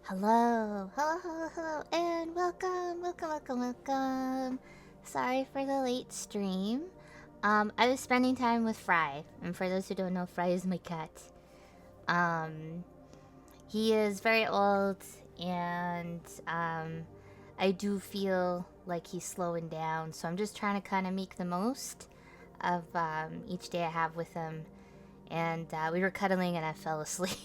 Hello, hello, hello, hello, and welcome. Sorry for the late stream. I was spending time with Fry, and for those who don't know, Fry is my cat. Um, he is very old, and I do feel like he's slowing down, so I'm just trying to kind of make the most of each day I have with him. And we were cuddling, and I fell asleep.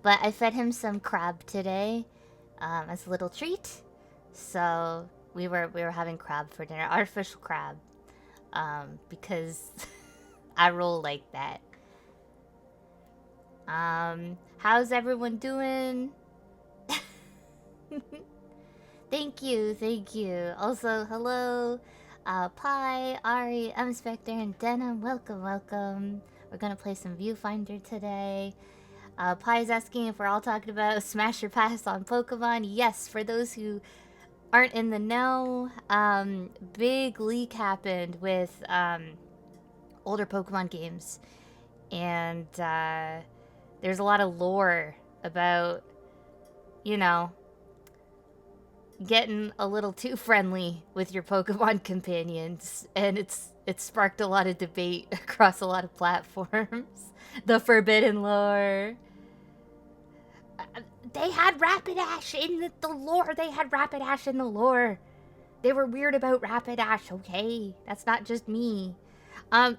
But I fed him some crab today, as a little treat. So we were having crab for dinner, artificial crab, because I roll like that. How's everyone doing? Thank you, thank you. Also, hello, Pi, Ari, M Spectre, and Denim. Welcome. We're gonna play some Viewfinder today. Pie's asking if we're all talking about Smash or Pass on Pokemon. Yes, for those who aren't in the know, big leak happened with older Pokemon games. And there's a lot of lore about, you know, getting a little too friendly with your Pokemon companions. And it sparked a lot of debate across a lot of platforms. The forbidden lore. They had Rapidash in the lore. They had Rapidash in the lore. They were weird about Rapidash, okay? That's not just me.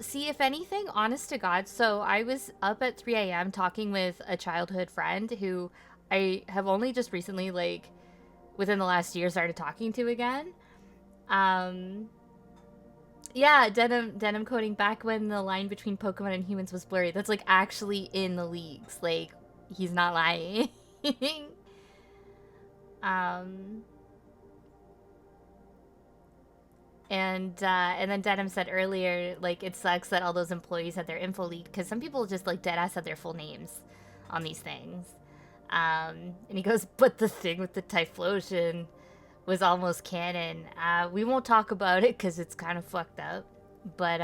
See, if anything, honest to God, so I was up at 3 a.m. talking with a childhood friend who I have only just recently, like, within the last year, started talking to again. Yeah, Denim coding back when the line between Pokemon and humans was blurry. That's, like, actually in the leagues. Like, he's not lying. um... And then Denim said earlier, like, it sucks that all those employees had their info leaked because some people just like deadass had their full names on these things. And he goes, but the thing with the Typhlosion was almost canon. We won't talk about it because it's kind of fucked up. But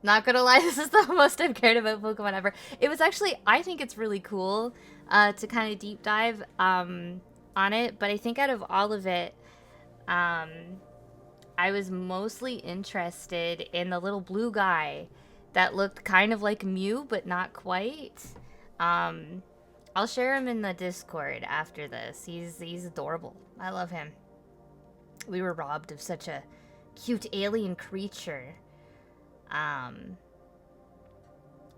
not gonna lie, this is the most I've cared about Pokemon ever. It was actually, I think it's really cool to kind of deep dive on it, but I think out of all of it, I was mostly interested in the little blue guy that looked kind of like Mew, but not quite. I'll share him in the Discord after this. He's adorable. I love him. We were robbed of such a cute alien creature.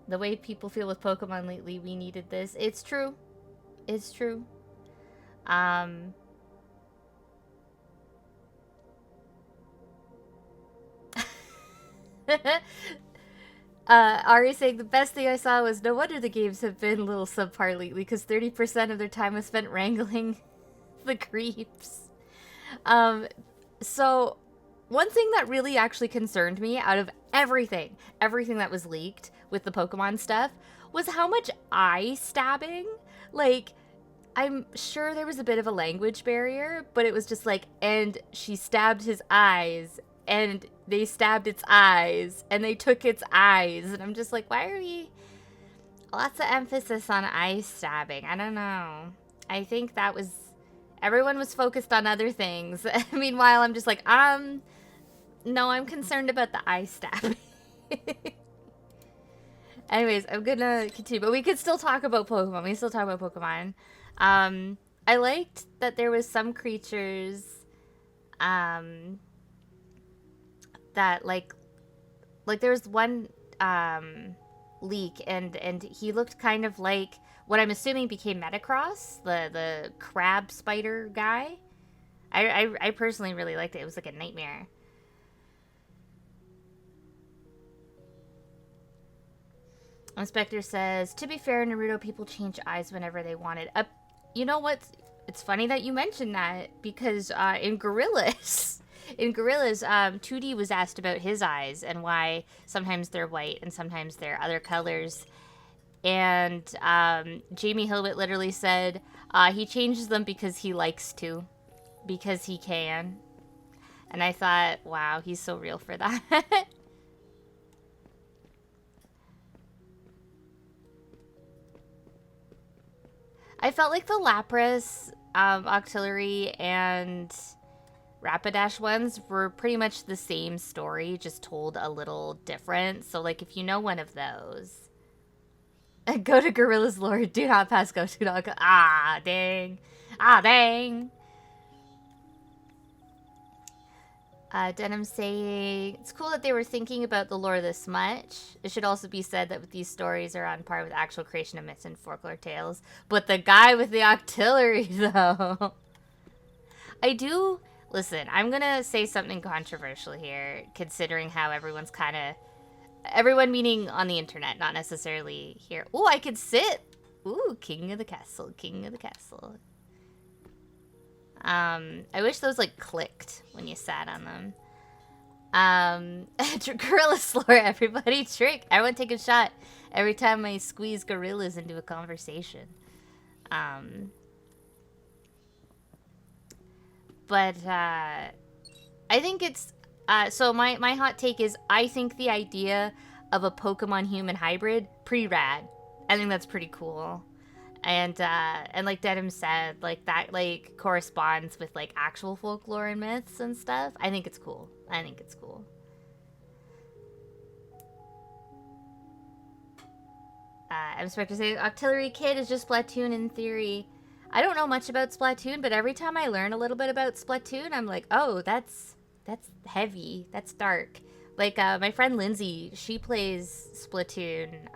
The way people feel with Pokemon lately, we needed this. It's true. It's true. Ari saying the best thing I saw was no wonder the games have been a little subpar lately because 30% of their time was spent wrangling the creeps. So one thing that really actually concerned me out of everything that was leaked with the Pokemon stuff was how much eye stabbing. Like, I'm sure there was a bit of a language barrier, but it was just like, and she stabbed his eyes, and they stabbed its eyes, and they took its eyes. And I'm just like, why are we... Lots of emphasis on eye stabbing. I don't know. I think that was... Everyone was focused on other things. Meanwhile, I'm just like, no, I'm concerned about the eye stabbing. Anyways, I'm gonna continue. But we could still talk about Pokemon. We can still talk about Pokemon. I liked that there was some creatures that like there was one leak and he looked kind of like what I'm assuming became Metacross, the crab spider guy. I personally really liked it. It was like a nightmare. Inspector says, to be fair, Naruto people change eyes whenever they wanted. You know what? It's funny that you mentioned that because in Gorillas, 2D was asked about his eyes and why sometimes they're white and sometimes they're other colors. And Jamie Hillbit literally said he changes them because he likes to, because he can. And I thought, wow, he's so real for that. I felt like the Lapras, Octillery, and Rapidash ones were pretty much the same story, just told a little different. So, like, if you know one of those, go to Gorilla's lore. Do not pass go to not go. Ah, dang. Ah, dang. Denim saying, it's cool that they were thinking about the lore this much. It should also be said that these stories are on par with actual creation of myths and folklore tales. But the guy with the Octillery, though. I do... Listen, I'm gonna say something controversial here, considering how everyone's kind of... Everyone meaning on the internet, not necessarily here. Ooh, I could sit! Ooh, king of the castle, king of the castle. I wish those, like, clicked when you sat on them. Gorilla Slore, everybody trick. Everyone take a shot every time I squeeze gorillas into a conversation. But, I think it's, so my hot take is, I think the idea of a Pokemon-human hybrid, pretty rad. I think that's pretty cool. And like Denim said, like, that, like, corresponds with, like, actual folklore and myths and stuff. I think it's cool. I think it's cool. I'm expected to say, Octillery Kid is just Splatoon in theory. I don't know much about Splatoon, but every time I learn a little bit about Splatoon, I'm like, oh, that's heavy. That's dark. Like, my friend Lindsay, she plays Splatoon,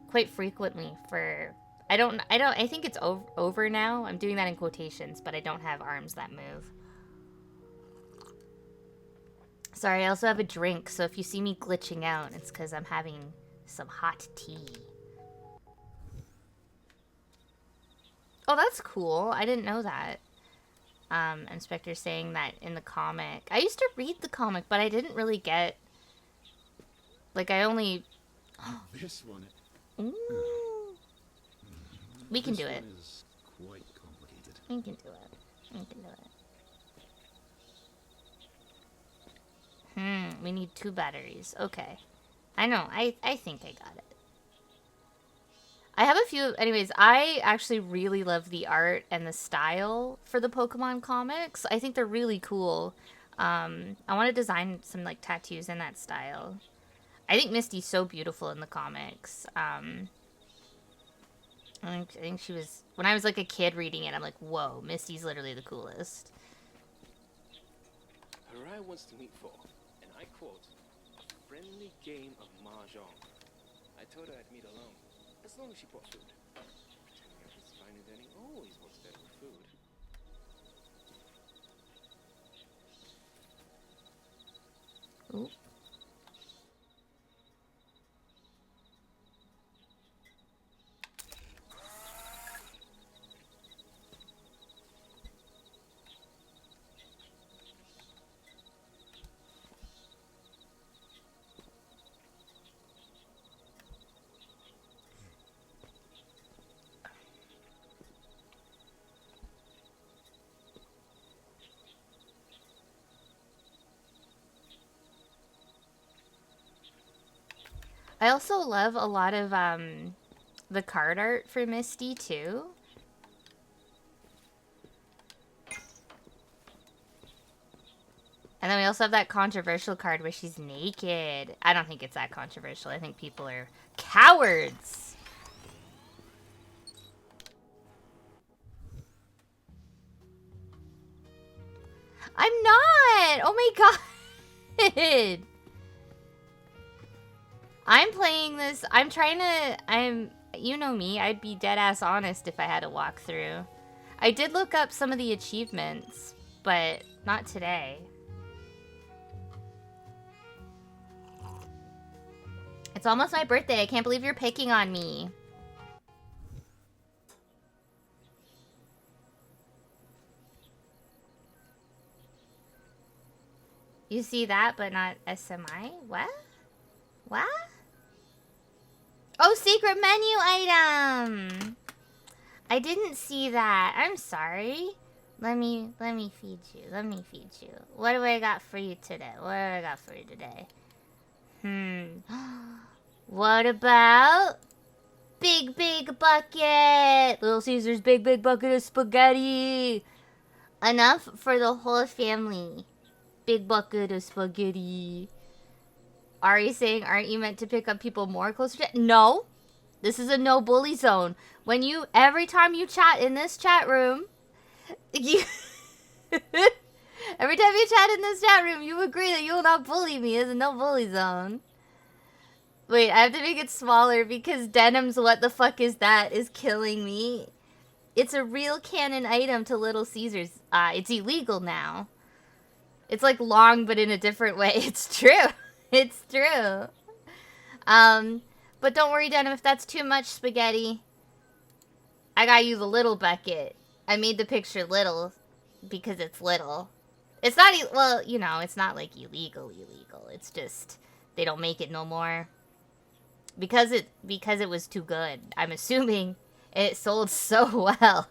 quite frequently for... I think it's over now. I'm doing that in quotations, but I don't have arms that move. Sorry, I also have a drink, so if you see me glitching out, it's because I'm having some hot tea. Oh, that's cool. I didn't know that. Inspector saying that in the comic. I used to read the comic, but I didn't really get... Like, I only... This one... Ooh. We can do it. Is quite complicated. We can do it. We can do it. We need 2 batteries. Okay. I know. I think I got it. I have a few... Anyways, I actually really love the art and the style for the Pokemon comics. I think they're really cool. I want to design some, like, tattoos in that style. I think Misty's so beautiful in the comics. I think she was... When I was, like, a kid reading it, I'm like, whoa, Misty's literally the coolest. Harai wants to meet for, and I quote, a friendly game of mahjong. I told her I'd meet alone, as long as she brought food. Pretending I was fine with any always was better with food. Ooh. I also love a lot of the card art for Misty too. And then we also have that controversial card where she's naked. I don't think it's that controversial. I think people are cowards. I'm not! Oh my god! I'm playing this. I'm trying to... You know me. I'd be dead-ass honest if I had to walk through. I did look up some of the achievements, but not today. It's almost my birthday. I can't believe you're picking on me. You see that, but not SMI? What? What? Oh, secret menu item! I didn't see that. I'm sorry. Let me feed you. Let me feed you. What do I got for you today? What do I got for you today? What about big bucket! Little Caesar's big bucket of spaghetti! Enough for the whole family. Big bucket of spaghetti. Ari saying, aren't you meant to pick up people more closer to... No. This is a no bully zone. Every time you chat in this chat room, every time you chat in this chat room, you agree that you will not bully me. It's a no bully zone. Wait, I have to make it smaller because Denim's what the fuck is that is killing me. It's a real canon item to Little Caesars. It's illegal now. It's like long, but in a different way. It's true. It's true. But don't worry, Denim, if that's too much spaghetti, I got you the little bucket. I made the picture little because it's little. It's not, well, you know, it's not like illegal. It's just, they don't make it no more. Because it was too good. I'm assuming it sold so well.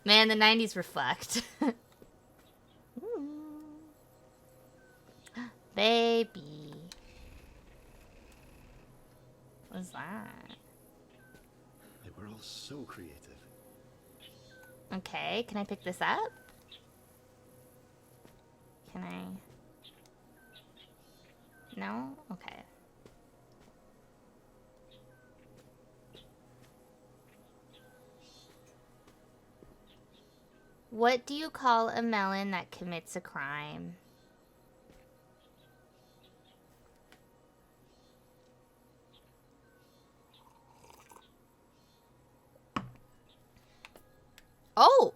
Man, the 90s were fucked. Baby. What's that? They were all so creative. Okay, can I pick this up? Can I? No? Okay. What do you call a melon that commits a crime? Oh!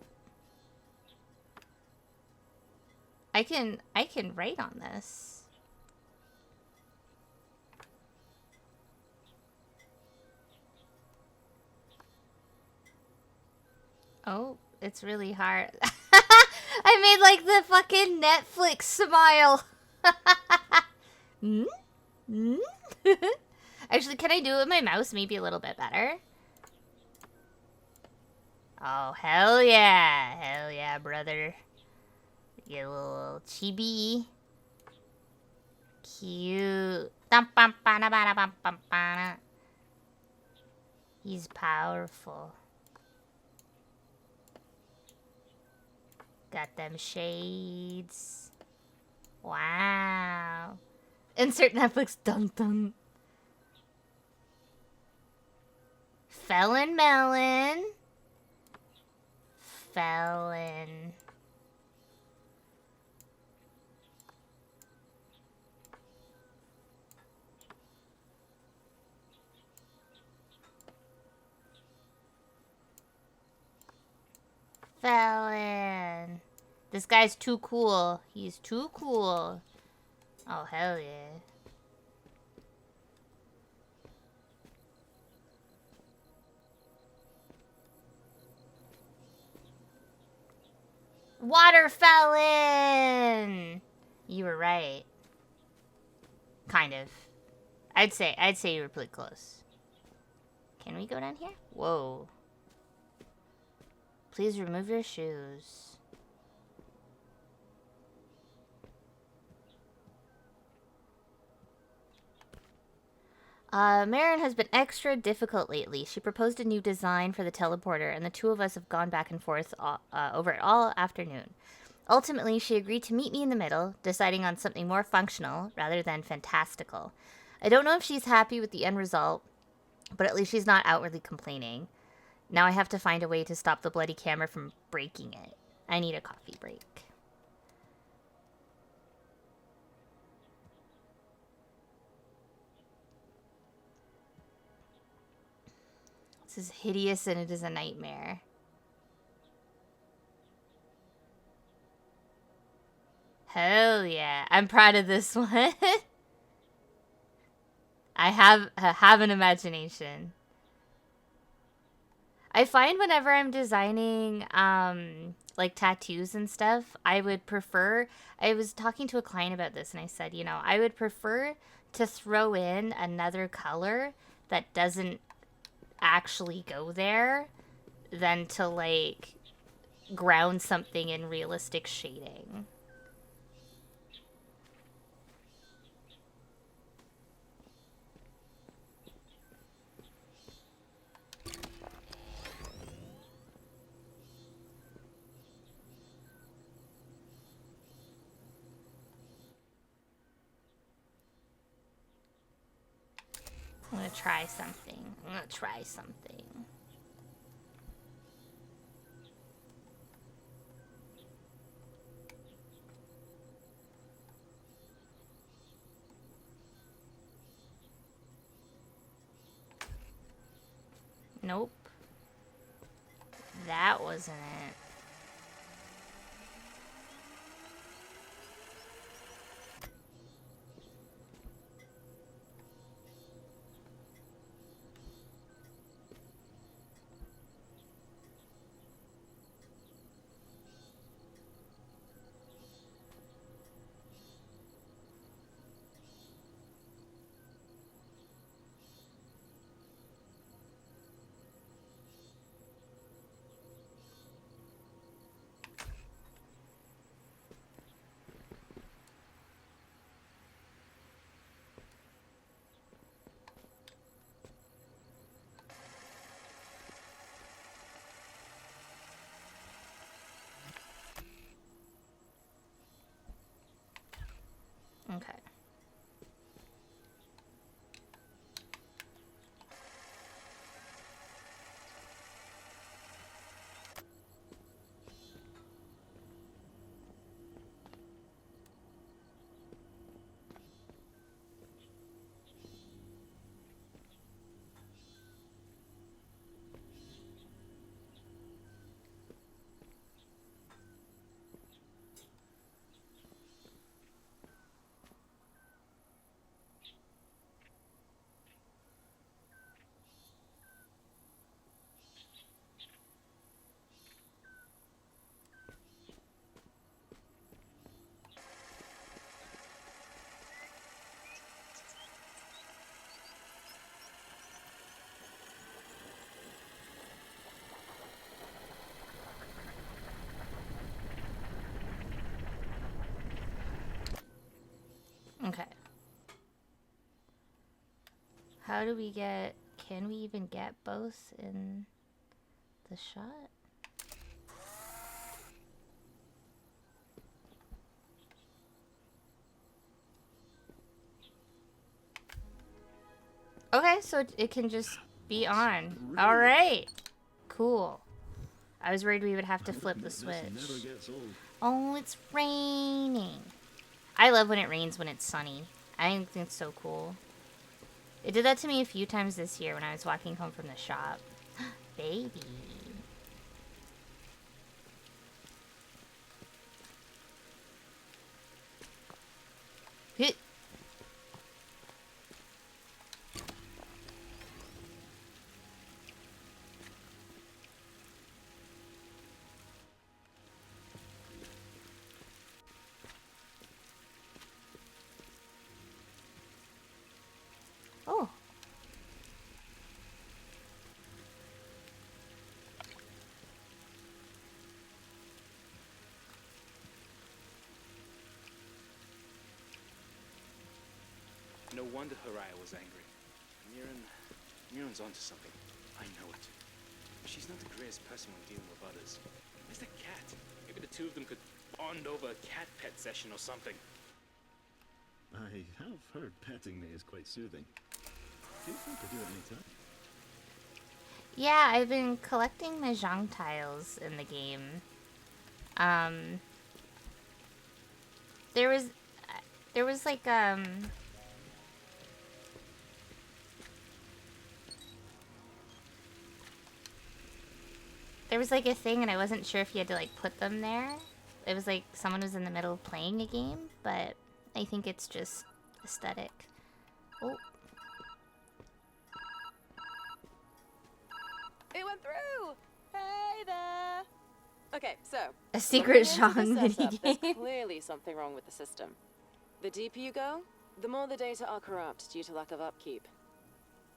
I can write on this. Oh, it's really hard. I made like the fucking Netflix smile. Actually, can I do it with my mouse maybe a little bit better? Oh, hell yeah. Hell yeah, brother. Get a little chibi. Cute. He's powerful. Got them shades. Wow. Insert Netflix dum-dum. Felon Melon. Felon. Felon. This guy's too cool. He's too cool. Oh, hell yeah. Water felon! You were right. Kind of. I'd say you were pretty close. Can we go down here? Whoa. Please remove your shoes. Marin has been extra difficult lately. She proposed a new design for the teleporter, and the two of us have gone back and forth over it all afternoon. Ultimately, she agreed to meet me in the middle, deciding on something more functional rather than fantastical. I don't know if she's happy with the end result, but at least she's not outwardly complaining. Now I have to find a way to stop the bloody camera from breaking it. I need a coffee break. This is hideous and it is a nightmare. Hell yeah. I'm proud of this one. I have an imagination. I find whenever I'm designing like tattoos and stuff, I would prefer, I was talking to a client about this and I said, you know, I would prefer to throw in another color that doesn't actually go there than to like ground something in realistic shading. I'm gonna try something. I'm gonna try something. Nope. That wasn't it. Okay. Okay. How do we get... Can we even get both in the shot? Okay, so it can just be on. Alright. Cool. I was worried we would have to flip the switch. Never gets old. Oh, it's raining. I love when it rains when it's sunny. I think it's so cool. It did that to me a few times this year when I was walking home from the shop. Baby. Hit. Oh. No wonder Haraya was angry. Miran's onto something. I know it. She's not the greatest person when dealing with others. Where's the cat? Maybe the two of them could bond over a cat pet session or something. I have heard petting me is quite soothing. Feel free to do it anytime. Yeah, I've been collecting mahjong tiles in the game. There was like there was like a thing and I wasn't sure if you had to like put them there. It was like someone was in the middle of playing a game, but I think it's just aesthetic. Oh. It went through! Hey there! Okay, so... A secret looking into the Sean setup, minigame. There's clearly something wrong with the system. The deeper you go, the more the data are corrupt due to lack of upkeep.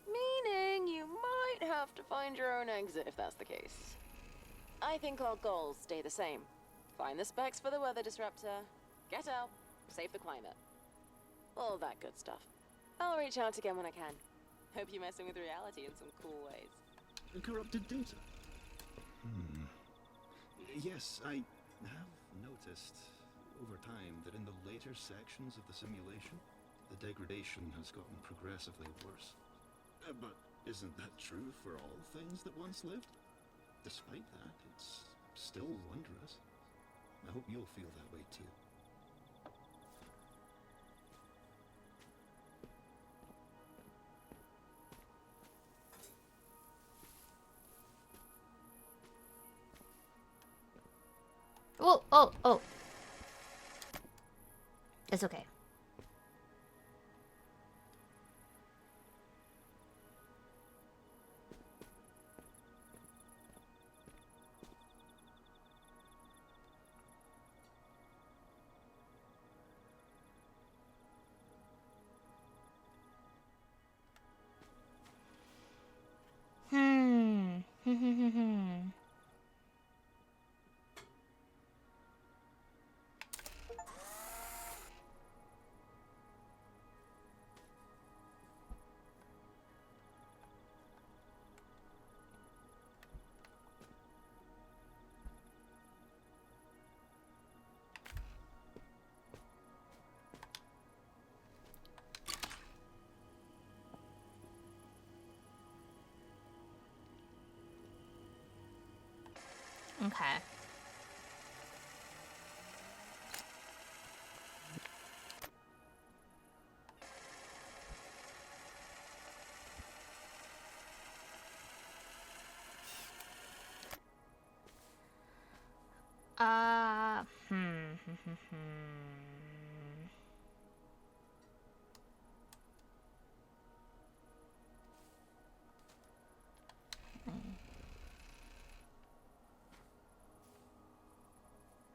Meaning you might have to find your own exit if that's the case. I think our goals stay the same. Find the specs for the weather disruptor, get out, save the climate. All that good stuff. I'll reach out again when I can. Hope you're messing with reality in some cool ways. Corrupted data? Yes, I have noticed over time that in the later sections of the simulation, the degradation has gotten progressively worse. But isn't that true for all things that once lived? Despite that, it's still wondrous. I hope you'll feel that way too. Oh, oh, oh. It's okay. Hmm. Okay. Uh, hmm.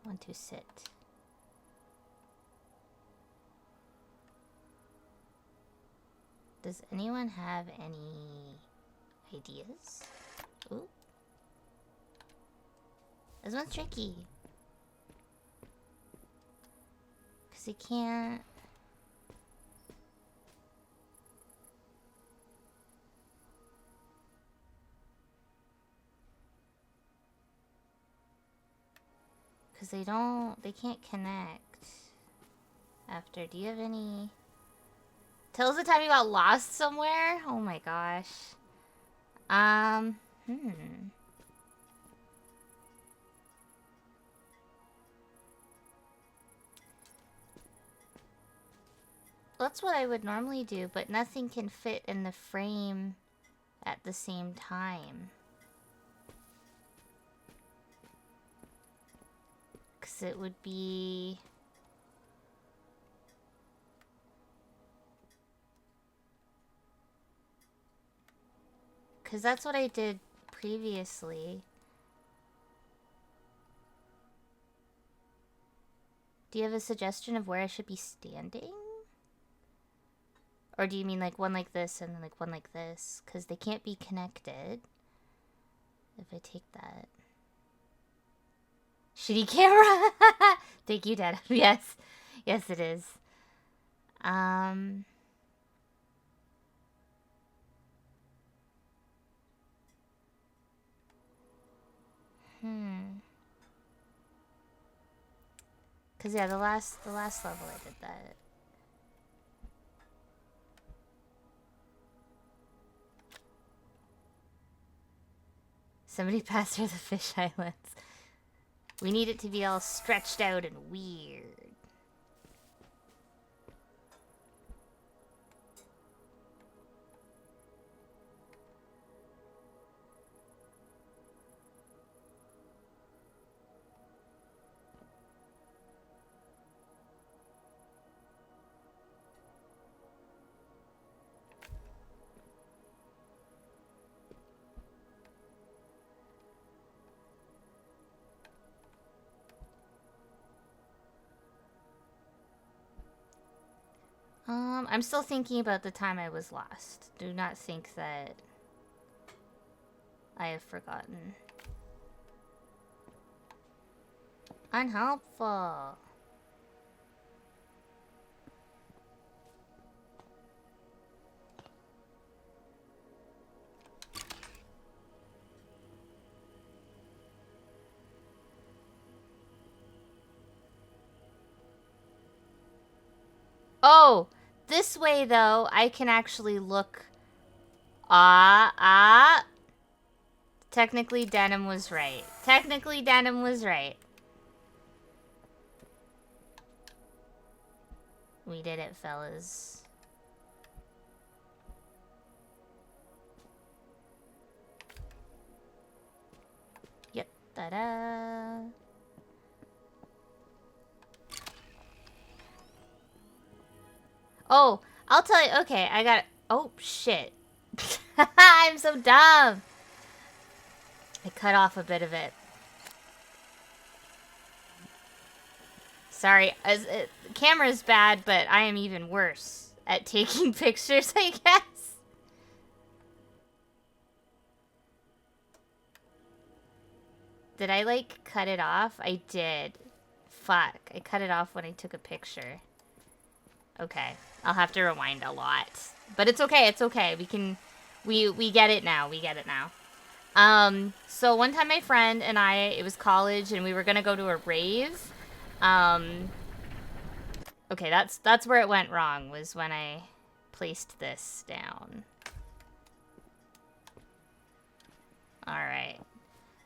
1 to sit. Does anyone have any ideas? Ooh. This one's tricky. Because he can't... Because they can't connect. After, do you have any... Tell us the time you got lost somewhere? Oh my gosh. That's what I would normally do, but nothing can fit in the frame at the same time. Because it would be... Because that's what I did previously. Do you have a suggestion of where I should be standing? Or do you mean like one like this and then like one like this? Because they can't be connected. If I take that. Shitty camera! Thank you, Dad. Yes. Yes, it is. Cause yeah, the last level I did that. Somebody passed through the fish islands. We need it to be all stretched out and weird. I'm still thinking about the time I was lost. Do not think that I have forgotten. Unhelpful. Oh, this way though, I can actually look Technically, Denim was right. Technically, Denim was right. We did it, fellas. Yep. Ta-da. Oh, I'll tell you. Okay, I got it. Oh, shit. I'm so dumb. I cut off a bit of it. Sorry, the camera's bad, but I am even worse at taking pictures, I guess. Did I, like, cut it off? I did. Fuck, I cut it off when I took a picture. Okay, I'll have to rewind a lot. But it's okay, it's okay. We get it now, we get it now. So one time my friend and I, it was college, and we were gonna go to a rave. Okay, that's where it went wrong, was when I placed this down. Alright.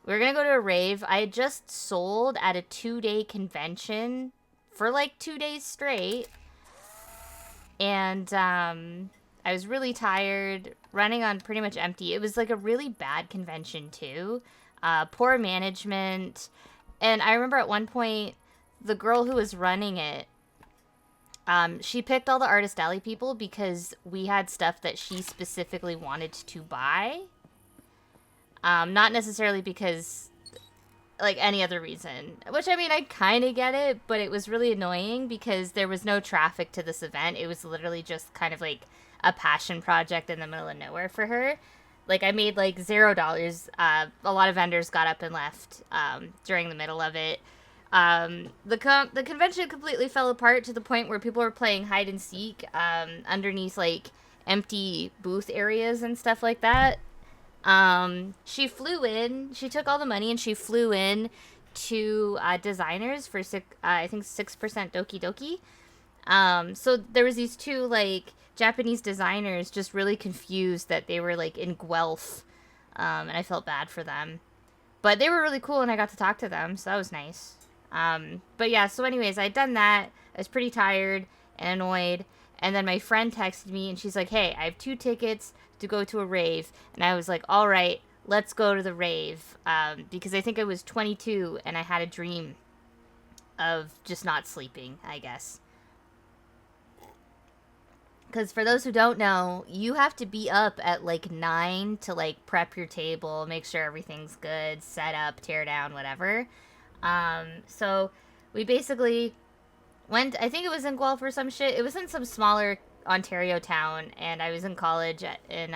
We were gonna go to a rave. I had just sold at a 2-day convention for like 2 days straight. And, I was really tired, running on pretty much empty. It was like a really bad convention too. Poor management. And I remember at one point, the girl who was running it, she picked all the Artist Alley people because we had stuff that she specifically wanted to buy. Not necessarily because, like, any other reason. Which, I mean, I kind of get it, but it was really annoying because there was no traffic to this event. It was literally just kind of like a passion project in the middle of nowhere for her. Like, I made like $0. A lot of vendors got up and left during the middle of it. The convention completely fell apart to the point where people were playing hide and seek underneath like empty booth areas and stuff like that. She flew in, she took all the money and she flew in to designers for I think 6% Doki Doki. So there was these two like Japanese designers just really confused that they were like in Guelph, and I felt bad for them. But they were really cool and I got to talk to them, so that was nice. But yeah, so anyways, I'd done that. I was pretty tired and annoyed. And then my friend texted me and she's like, hey, I have 2 tickets to go to a rave. And I was like, all right, let's go to the rave. Because I think I was 22 and I had a dream of just not sleeping, I guess. Because for those who don't know, you have to be up at like 9 to like prep your table, make sure everything's good, set up, tear down, whatever. So we basically went, I think it was in Guelph or some shit. It was in some smaller Ontario town, and I was in college in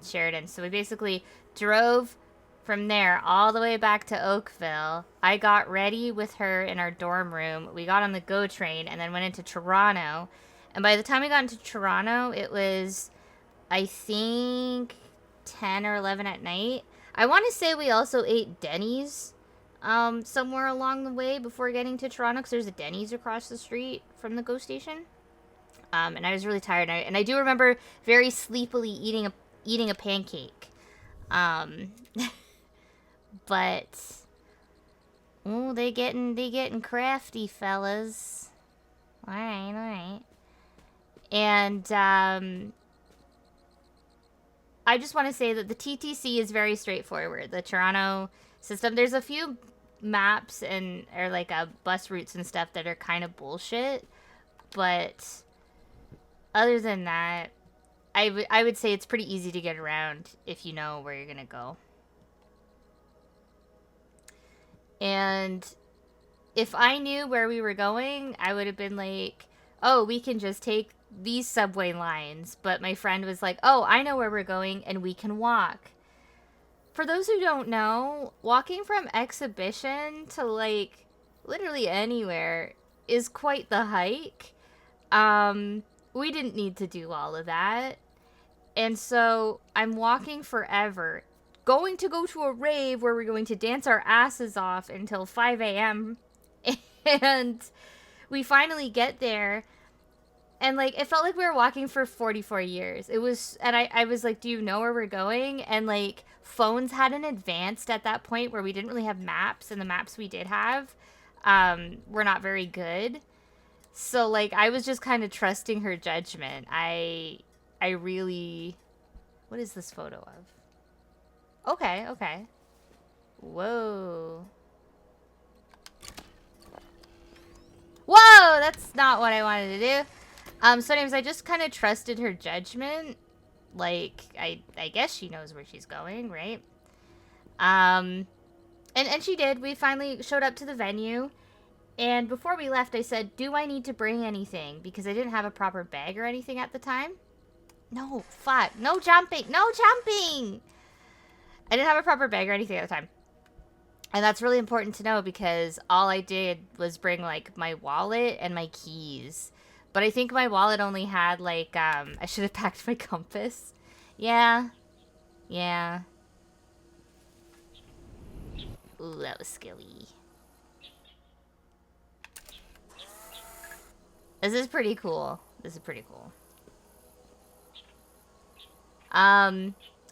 Sheridan. So we basically drove from there all the way back to Oakville. I got ready with her in our dorm room. We got on the GO train and then went into Toronto. And by the time we got into Toronto, it was, I think, 10 or 11 at night. I want to say we also ate Denny's somewhere along the way before getting to Toronto, because there's a Denny's across the street from the GO station. And I was really tired, and I do remember very sleepily eating a pancake. But oh, they getting crafty, fellas. All right. And I just want to say that the TTC is very straightforward. The Toronto system, there's a few maps or like bus routes and stuff that are kind of bullshit, but other than that, I would say it's pretty easy to get around if you know where you're gonna go. And if I knew where we were going, I would have been like, oh, we can just take these subway lines. But my friend was like, oh, I know where we're going and we can walk. For those who don't know, walking from Exhibition to like literally anywhere is quite the hike. We didn't need to do all of that. And so I'm walking forever, going to go to a rave where we're going to dance our asses off until 5 a.m. And we finally get there. and like it felt like we were walking for 44 years. It was, and I was like, do you know where we're going? And like phones hadn't advanced at that point where we didn't really have maps, and the maps we did have were not very good. So like I was just kind of trusting her judgment. I really, what is this photo of? Okay, okay. Whoa. Whoa, that's not what I wanted to do. So anyways, I just kind of trusted her judgment. Like, I guess she knows where she's going, right? And she did. We finally showed up to the venue. And before we left, I said, do I need to bring anything? Because I didn't have a proper bag or anything at the time. No, fuck. No jumping. No jumping! I didn't have a proper bag or anything at the time. And that's really important to know because all I did was bring, like, my wallet and my keys. But I think my wallet only had, like, I should have packed my compass. Yeah. Yeah. Ooh, that was scary. This is pretty cool. This is pretty cool.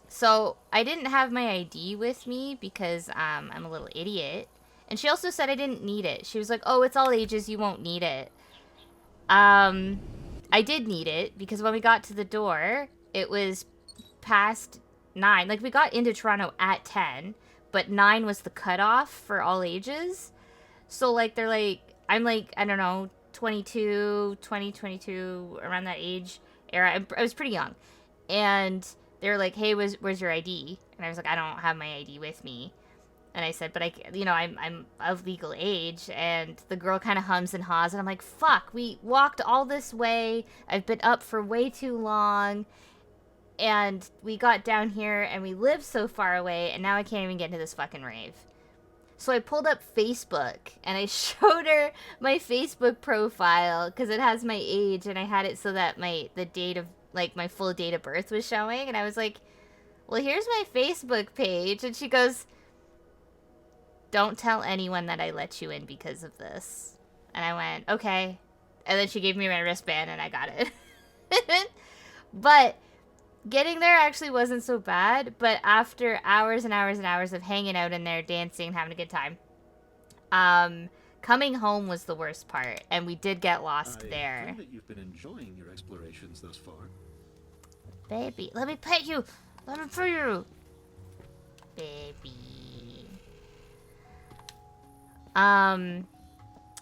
So I didn't have my ID with me because I'm a little idiot. And she also said I didn't need it. She was like, oh, it's all ages, you won't need it. I did need it because when we got to the door, it was past 9. Like, we got into Toronto at 10, but 9 was the cutoff for all ages. So, like, they're like, I'm like, I don't know, 22, around that age era. I was pretty young. And they were like, hey, where's your ID? And I was like, I don't have my ID with me. And I said, but I'm of legal age. And the girl kind of hums and haws. And I'm like, fuck, we walked all this way. I've been up for way too long. And we got down here and we live so far away. And now I can't even get into this fucking rave. So I pulled up Facebook and I showed her my Facebook profile because it has my age. And I had it so that the date of, like, my full date of birth was showing. And I was like, well, here's my Facebook page. And she goes, don't tell anyone that I let you in because of this. And I went, okay. And then she gave me my wristband and I got it. But getting there actually wasn't so bad. But after hours and hours and hours of hanging out in there, dancing, having a good time, coming home was the worst part. And we did get lost there. I think that you've been enjoying your explorations thus far. Baby, let me pet you. Let me pet you. Baby.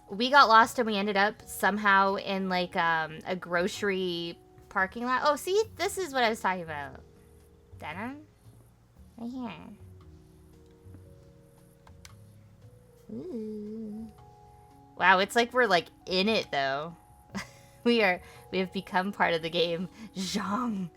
We got lost and we ended up somehow in, like, a grocery parking lot. Oh, see? This is what I was talking about. Denim? Right here. Ooh. Wow, it's like we're, like, in it, though. We have become part of the game. Zhang.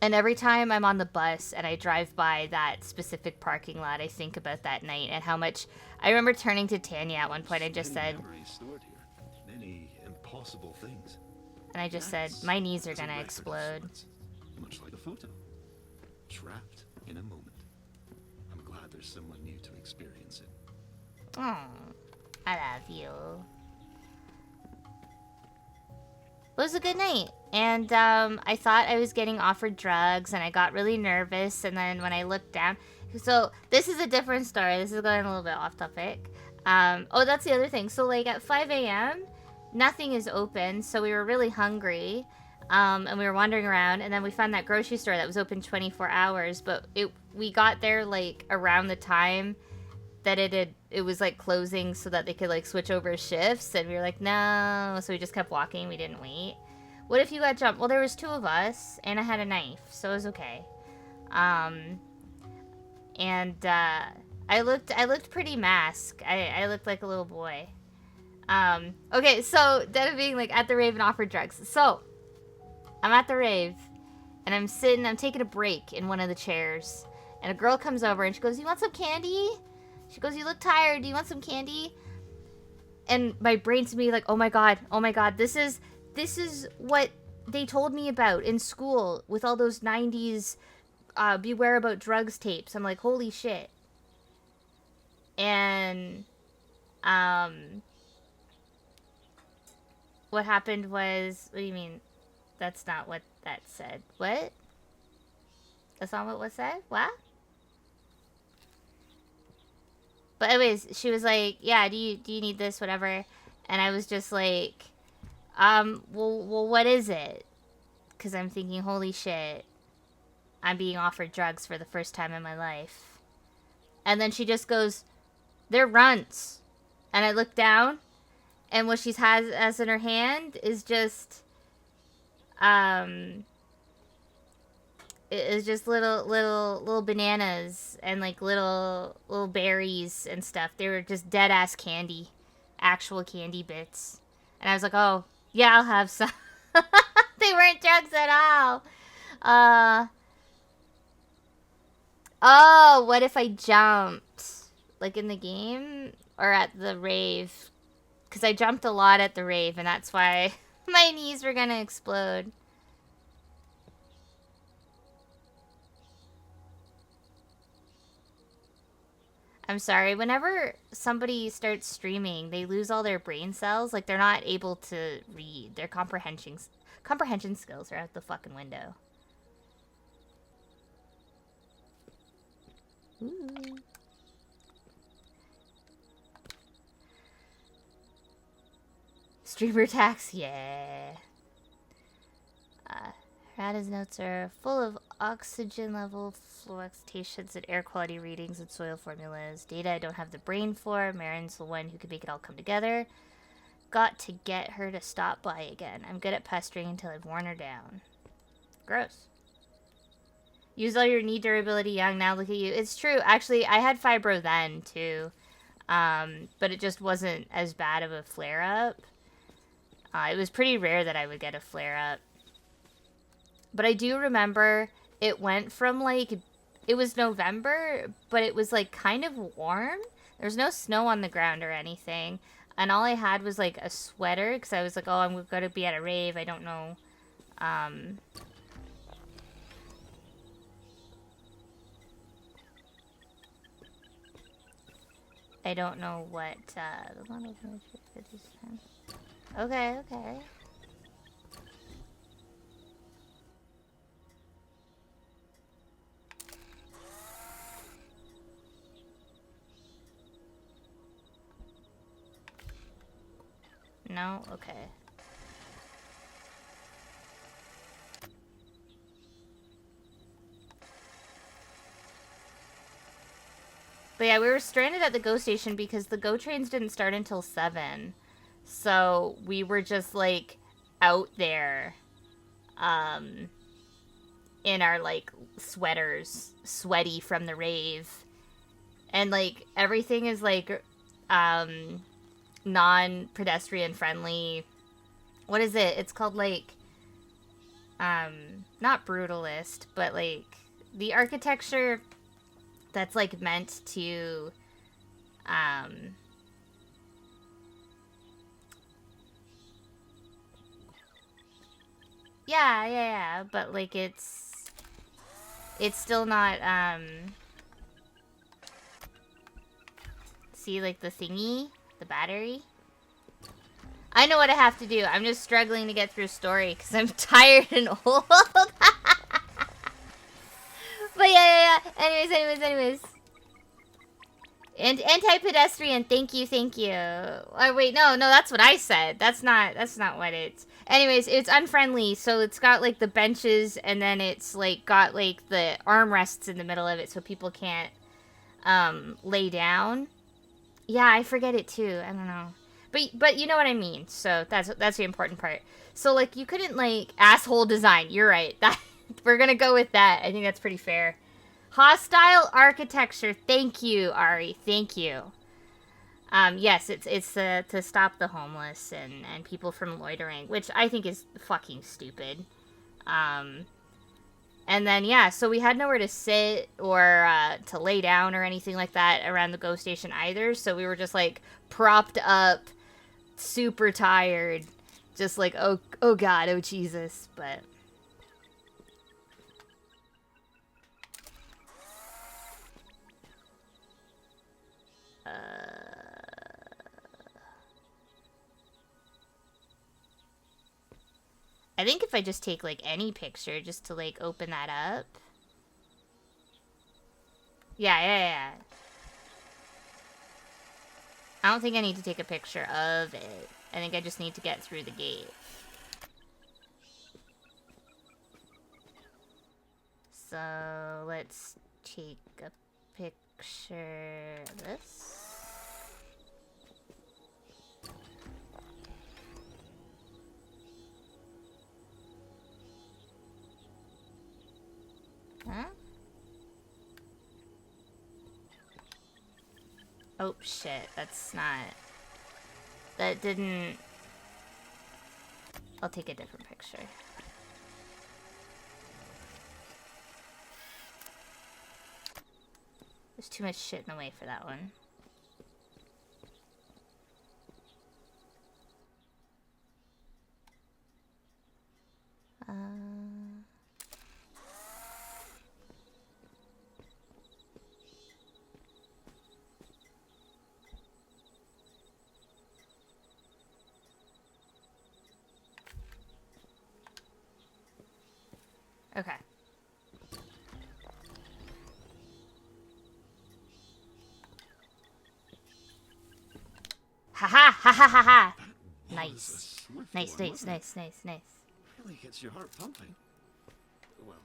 And every time I'm on the bus and I drive by that specific parking lot, I think about that night and how much... I remember turning to Tanya at one point and just said... Memories stored here. Many impossible things. And I just said, my knees are gonna explode. Much like a photo. Trapped in a moment. I'm glad there's someone new to experience it. Oh, I love you. It was a good night. And I thought I was getting offered drugs and I got really nervous. And then when I looked down... So this is a different story. This is going a little bit off topic. Oh, that's the other thing. So like at 5 a.m., nothing is open. So we were really hungry. And we were wandering around. And then we found that grocery store that was open 24 hours. But we got there like around the time that it was like closing so that they could like switch over shifts. And we were like, no. So we just kept walking. We didn't wait. What if you got jumped? Well, there was 2 of us, and I had a knife, so it was okay. And I looked pretty masked. I looked like a little boy. Okay, so instead of being like at the rave and offered drugs, so I'm at the rave, and I'm taking a break in one of the chairs, and a girl comes over and she goes, "You want some candy?" She goes, "You look tired. Do you want some candy?" And my brain's me like, oh my god, this is what they told me about in school with all those 90s beware about drugs tapes. I'm like, holy shit. And what happened was, what do you mean? That's not what that said. What? That's not what was said? What? But anyways, she was like, yeah, do you need this, whatever? And I was just like, well, what is it? Because I'm thinking, holy shit, I'm being offered drugs for the first time in my life. And then she just goes, they're runts. And I look down, and what she has in her hand is just, it is just little bananas and like little berries and stuff. They were just dead ass candy, actual candy bits. And I was like, oh yeah, I'll have some. They weren't drugs at all. Oh, what if I jumped? Like in the game? Or at the rave? Because I jumped a lot at the rave, and that's why my knees were gonna explode. I'm sorry, whenever somebody starts streaming, they lose all their brain cells. Like, they're not able to read. Their comprehension skills are out the fucking window. Ooh. Streamer tax, yeah. Rada's notes are full of oxygen level fluctuations and air quality readings and soil formulas. Data I don't have the brain for. Marin's the one who could make it all come together. Got to get her to stop by again. I'm good at pestering until I've worn her down. Gross. Use all your knee durability young, now look at you. It's true. Actually, I had fibro then, too. But it just wasn't as bad of a flare-up. It was pretty rare that I would get a flare-up. But I do remember it went from, like, it was November, but it was, like, kind of warm. There was no snow on the ground or anything. And all I had was, like, a sweater, because I was like, oh, I'm going to be at a rave. I don't know. I don't know what, Okay, okay. No? Okay. But yeah, we were stranded at the GO station because the GO trains didn't start until 7. So we were just, like, out there, in our, like, sweaters, sweaty from the rave. And, like, everything is, like, non-pedestrian friendly. What is it? It's called, like, not brutalist, but, like, the architecture that's, like, meant to, yeah, but, like, it's still not, see, like, the thingy? The battery? I know what I have to do. I'm just struggling to get through story because I'm tired and old. But yeah. Anyways. And anti-pedestrian, thank you. Oh, wait, no, that's what I said. That's not what it's... Anyways, it's unfriendly, so it's got, like, the benches, and then it's, like, got, like, the armrests in the middle of it so people can't, lay down. Yeah, I forget it, too. I don't know. But you know what I mean, so that's the important part. So, like, you couldn't, like, asshole design. You're right. We're gonna go with that. I think that's pretty fair. Hostile architecture. Thank you, Ari. Thank you. Yes, it's to stop the homeless and people from loitering, which I think is fucking stupid. And then, yeah, so we had nowhere to sit or to lay down or anything like that around the GO station either, so we were just, like, propped up, super tired, just like, oh God, oh Jesus, but... I think if I just take, like, any picture just to, like, open that up. Yeah. I don't think I need to take a picture of it. I think I just need to get through the gate. So, let's take a picture of this. Huh? Oh, shit. That's not... That didn't... I'll take a different picture. There's too much shit in the way for that one. Okay. Ha ha ha ha ha ha! Nice. Nice. Really gets your heart pumping. Well,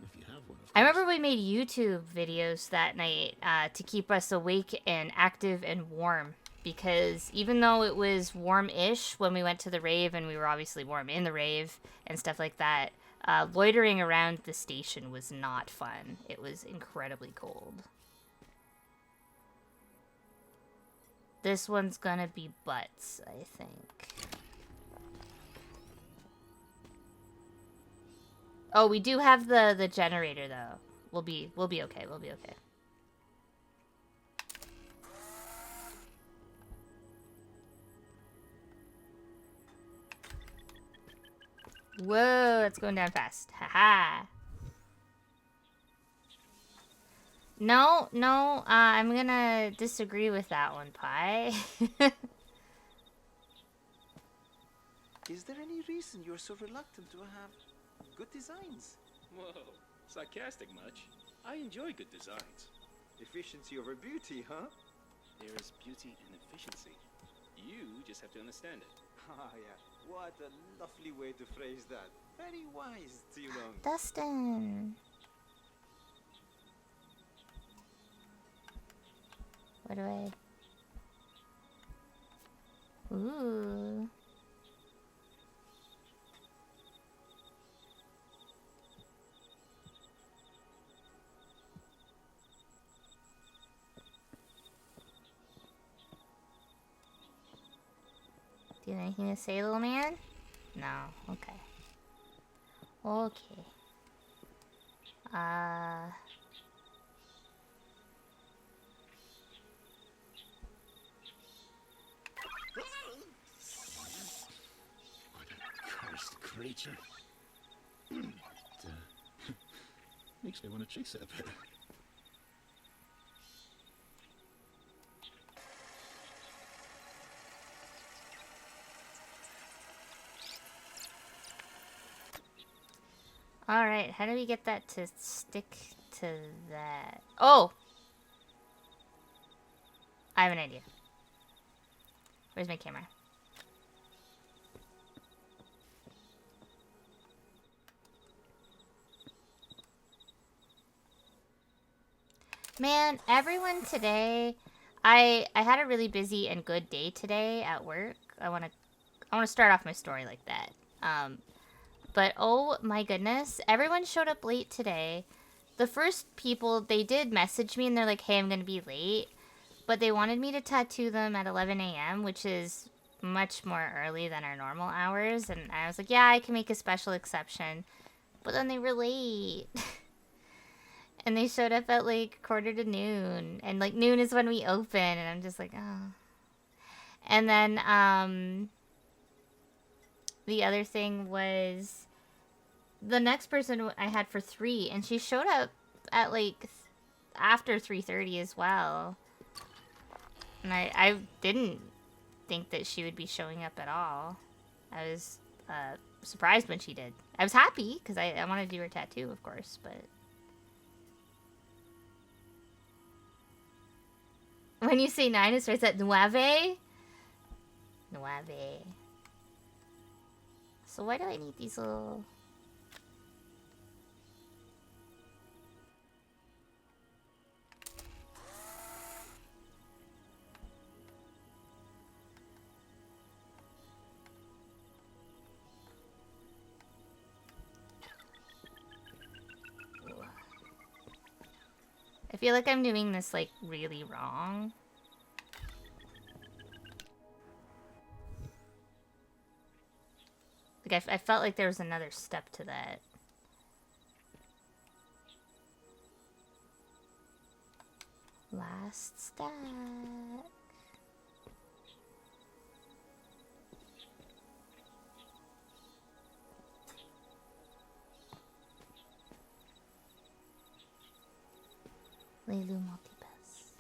if you have one, of I remember course. we made YouTube videos that night to keep us awake and active and warm. Because even though it was warm-ish when we went to the rave, and we were obviously warm in the rave and stuff like that, loitering around the station was not fun. It was incredibly cold. This one's gonna be butts, I think. Oh, we do have the generator though. We'll be okay. We'll be okay. Whoa, it's going down fast. Haha. No, I'm gonna disagree with that one, Pi. Is there any reason you're so reluctant to have good designs? Whoa, sarcastic much? I enjoy good designs. Efficiency over beauty, huh? There is beauty and efficiency. You just have to understand it. Ah, yeah. What a lovely way to phrase that. Very wise, Tiyulong. Dustin. What do I... Ooh. Do you have anything to say, little man? No. Okay. Okay. What a cursed creature. It makes me want to chase it a bit. Alright, how do we get that to stick to that? Oh! I have an idea. Where's my camera? Man, everyone today, I had a really busy and good day today at work. I want to start off my story like that. But oh my goodness, everyone showed up late today. The first people, they did message me and they're like, hey, I'm going to be late. But they wanted me to tattoo them at 11 a.m., which is much more early than our normal hours. And I was like, yeah, I can make a special exception. But then they were late. And they showed up at like 12:45. And like noon is when we open. And I'm just like, oh. And then the other thing was the next person I had for 3. And she showed up at like after 3:30 as well. And I didn't think that she would be showing up at all. I was surprised when she did. I was happy because I wanted to do her tattoo, of course, but when you say 9, it starts at nueve. Nueve. So why do I need these little... I feel like I'm doing this, like, really wrong. Like, I felt like there was another step to that. Last step. Leilu Multipass.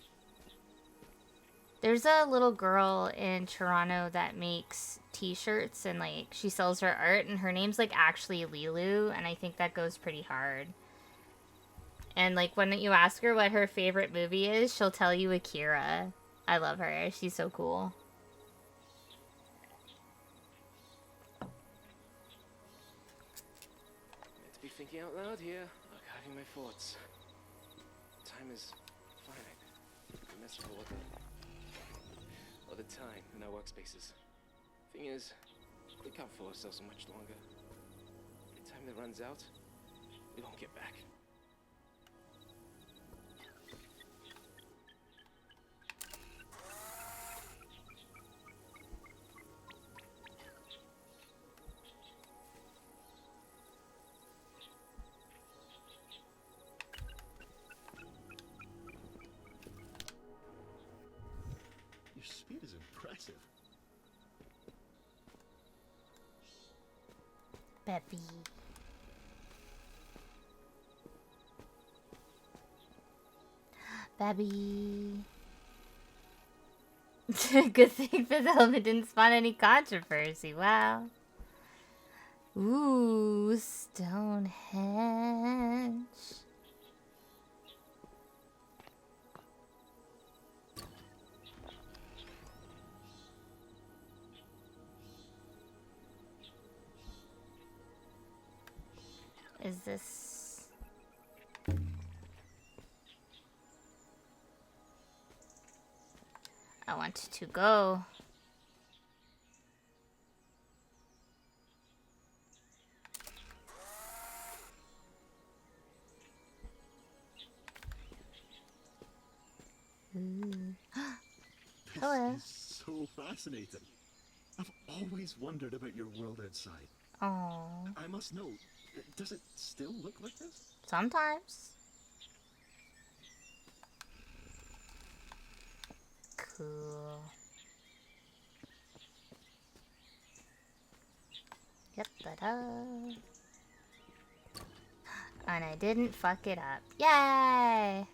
There's a little girl in Toronto that makes t-shirts and like she sells her art and her name's like actually Lilu and I think that goes pretty hard. And like when you ask her what her favorite movie is, she'll tell you Akira. I love her. She's so cool. Meant to be thinking out loud here, archiving my thoughts. Time is finite. A mess of all the time in our workspaces. Thing is, we can't fool ourselves so much longer. The time that runs out, we won't get back. Your speed is impressive. Peppy. Babby. Good thing for the helmet didn't spawn any controversy. Wow. Ooh, Stonehenge. Is this... I want to go. Hello. This is so fascinating. I've always wondered about your world outside. Oh. I must know, does it still look like this? Sometimes. Cool. Yep, da-da. And I didn't fuck it up. Yay!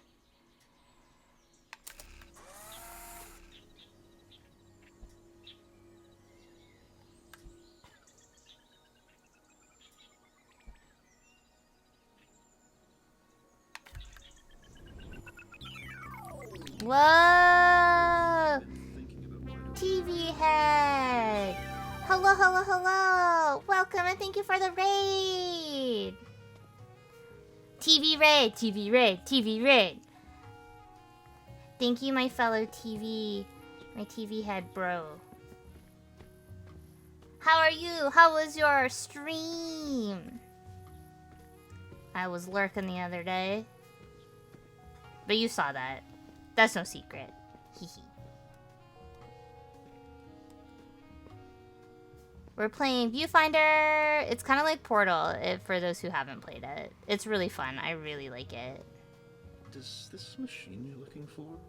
Whoa! TV head! Hello, hello, hello! Welcome and thank you for the raid! TV raid, TV raid, TV raid! Thank you, my fellow my TV head bro. How are you? How was your stream? I was lurking the other day. But you saw that. That's no secret. Hee hee. We're playing Viewfinder. It's kind of like Portal, for those who haven't played it. It's really fun. I really like it. Does this machine you're looking for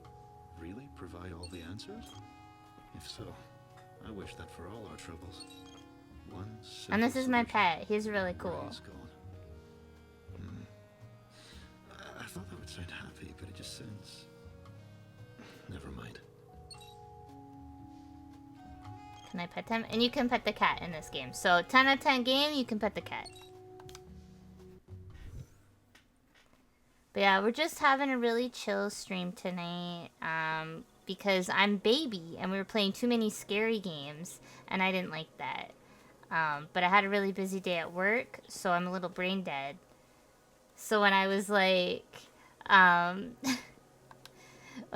really provide all the answers? If so, I wish that for all our troubles. One And this is my solution. pet. He's really cool. Ray's gone. I thought that would sound happy, but it just sounds... Never mind. Can I pet them? And you can pet the cat in this game. So 10 out of 10 game, you can pet the cat. But yeah, we're just having a really chill stream tonight. Because I'm baby and we were playing too many scary games. And I didn't like that. But I had a really busy day at work. So I'm a little brain dead. So when I was like... when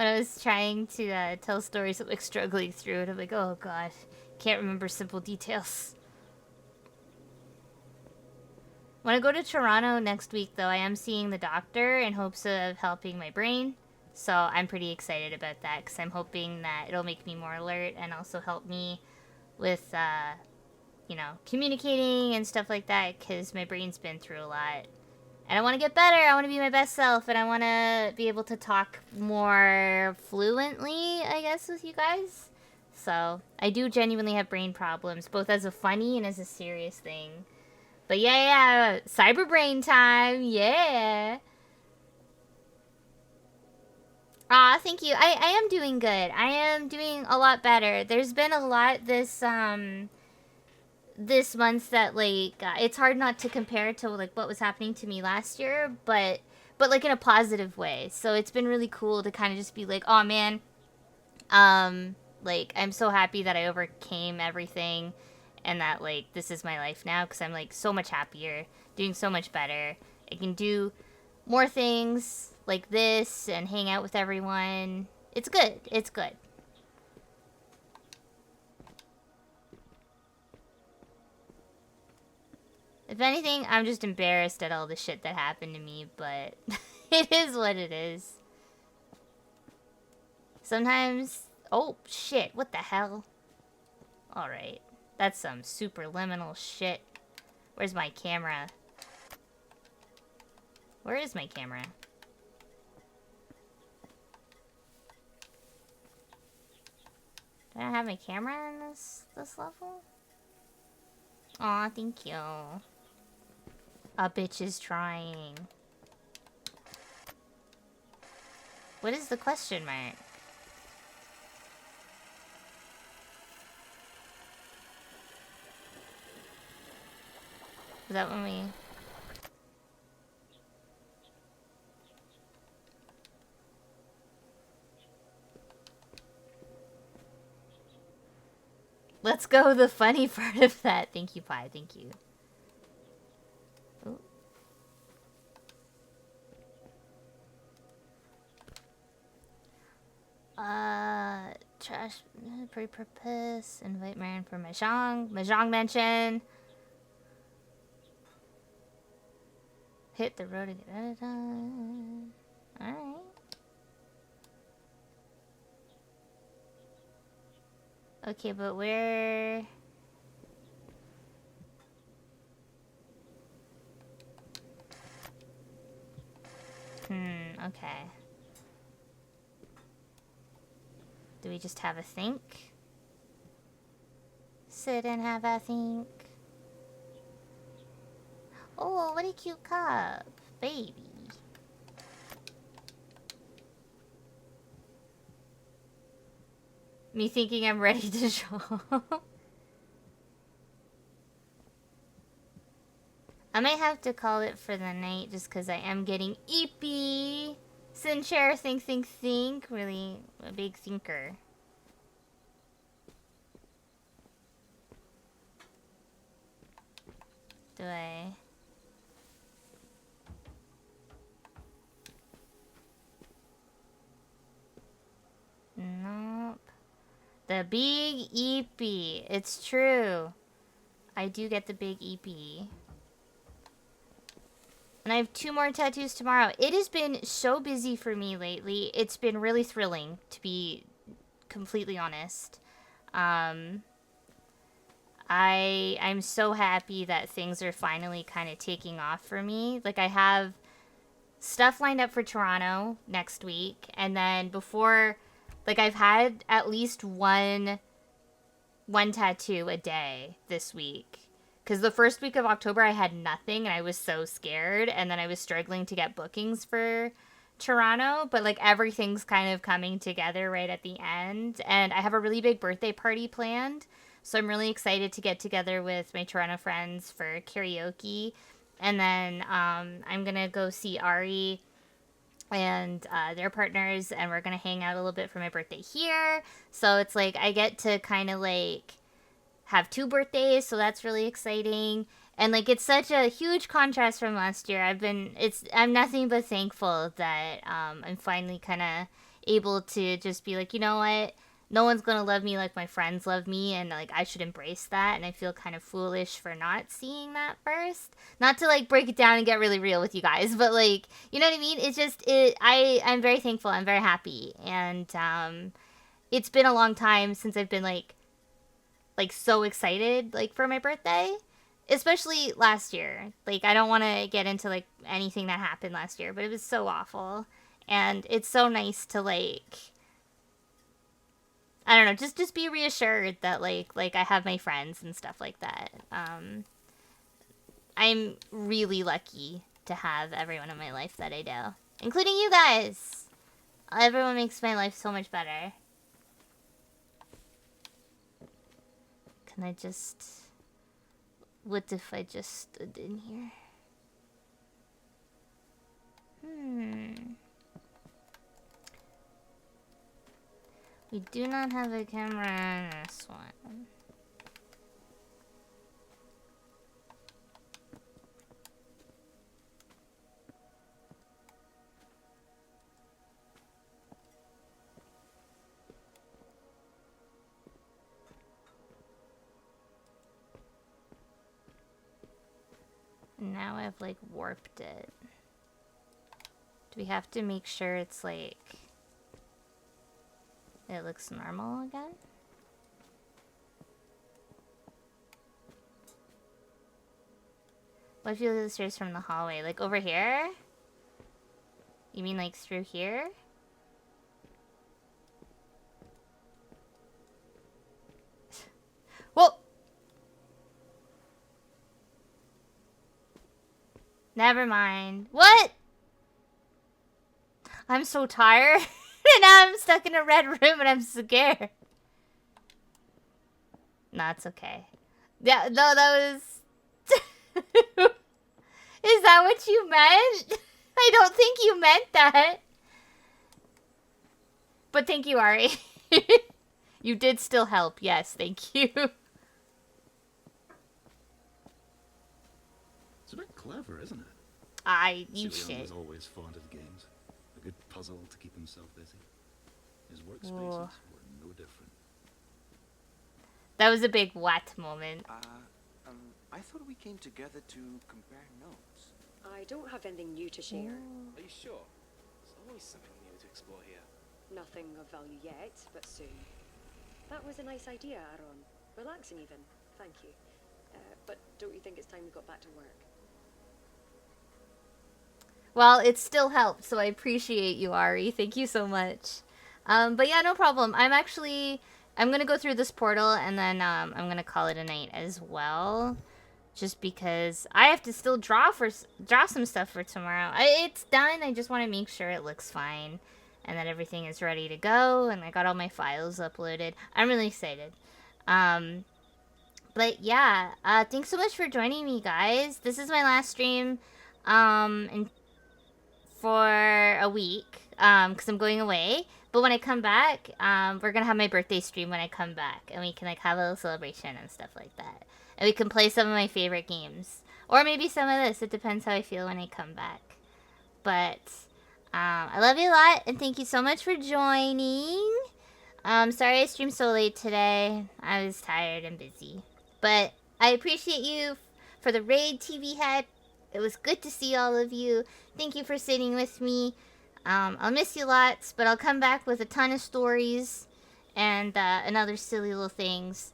I was trying to tell stories, like struggling through it, I'm like, oh god, can't remember simple details. When I go to Toronto next week, though, I am seeing the doctor in hopes of helping my brain. So I'm pretty excited about that, because I'm hoping that it'll make me more alert and also help me with, you know, communicating and stuff like that, because my brain's been through a lot. And I want to get better. I want to be my best self. And I want to be able to talk more fluently, I guess, with you guys. So, I do genuinely have brain problems, both as a funny and as a serious thing. But yeah, cyber brain time. Yeah. Aw, thank you. I am doing good. I am doing a lot better. There's been a lot this month that like it's hard not to compare to like what was happening to me last year, but like in a positive way. So it's been really cool to kind of just be like, oh man, like I'm so happy that I overcame everything and that like this is my life now, because I'm like so much happier, doing so much better. I can do more things like this and hang out with everyone. It's good. It's good. If anything, I'm just embarrassed at all the shit that happened to me, but it is what it is. Sometimes... Oh, shit. What the hell? Alright. That's some superliminal shit. Where's my camera? Where is my camera? Do I have my camera in this level? Aw, thank you. A bitch is trying. What is the question mark? Is that when we... Let's go the funny part of that. Thank you, Pi. Thank you. Ooh. Trash, pre-purpose, invite Marion for Mahjong. Mahjong mention. Hit the road to get out of time. Alright. Okay, but where... okay. Do we just have a think? Sit and have a think. Oh, what a cute cup. Baby. Me thinking I'm ready to show. I might have to call it for the night just because I am getting eepy. Sincher, think. Really a big thinker. Do I... Nope. The big EP. It's true. I do get the big EP. And I have 2 more tattoos tomorrow. It has been so busy for me lately. It's been really thrilling, to be completely honest. I'm so happy that things are finally kind of taking off for me. Like, I have stuff lined up for Toronto next week. And then before... Like, I've had at least one tattoo a day this week. Because the first week of October, I had nothing, and I was so scared. And then I was struggling to get bookings for Toronto. But, like, everything's kind of coming together right at the end. And I have a really big birthday party planned. So I'm really excited to get together with my Toronto friends for karaoke. And then I'm going to go see Ari and their partners, and we're going to hang out a little bit for my birthday here. So it's like I get to kind of like have 2 birthdays, so that's really exciting. And like it's such a huge contrast from last year. I'm nothing but thankful that I'm finally kind of able to just be like, you know what? No one's gonna love me like my friends love me, and like I should embrace that. And I feel kind of foolish for not seeing that first. Not to like break it down and get really real with you guys, but like, you know what I mean? It's just I'm very thankful. I'm very happy, and it's been a long time since I've been like so excited like for my birthday. Especially last year. Like, I don't want to get into, like, anything that happened last year, but it was so awful. And it's so nice to, like, I don't know, just be reassured that, like I have my friends and stuff like that. I'm really lucky to have everyone in my life that I do. Including you guys! Everyone makes my life so much better. Can I just... What if I just stood in here? We do not have a camera on this one. Now I've like warped it. Do we have to make sure it's like it looks normal again? What if you look at the stairs from the hallway? Like over here? You mean like through here? Whoa! Never mind. What? I'm so tired. And now I'm stuck in a red room and I'm scared. No, it's okay. Yeah, no, that was... Is that what you meant? I don't think you meant that. But thank you, Ari. You did still help. Yes, thank you. It's a bit clever, isn't it? You Julian shit. was always fond of games. A good puzzle to keep himself busy. His workspaces Whoa. were no different. That was a big what moment. I thought we came together to compare notes. I don't have anything new to share. Are you sure? There's always something new to explore here. Nothing of value yet, but soon. That was a nice idea, Aaron. Relaxing even. Thank you. But don't you think it's time we got back to work? Well, it still helped, so I appreciate you, Ari. Thank you so much. But yeah, no problem. I'm gonna go through this portal, and then I'm gonna call it a night as well. Just because I have to still draw some stuff for tomorrow. It's done. I just want to make sure it looks fine, and that everything is ready to go, and I got all my files uploaded. I'm really excited. But yeah, thanks so much for joining me, guys. This is my last stream, for a week, because I'm going away. But when I come back, we're gonna have my birthday stream when I come back, and we can like have a little celebration and stuff like that. And we can play some of my favorite games, or maybe some of this. It depends how I feel when I come back. But I love you a lot, and thank you so much for joining. Sorry I streamed so late today. I was tired and busy, but I appreciate you for the raid, TV Head. It was good to see all of you. Thank you for sitting with me. I'll miss you lots, but I'll come back with a ton of stories and other silly little things.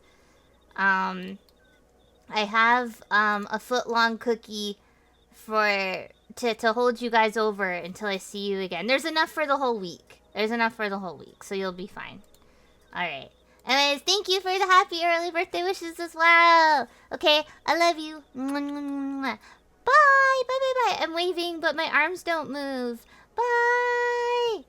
I have a foot-long cookie to hold you guys over until I see you again. There's enough for the whole week. So you'll be fine. Alright. Anyways, thank you for the happy early birthday wishes as well. Okay, I love you. Bye! Bye, bye, bye. I'm waving, but my arms don't move. Bye!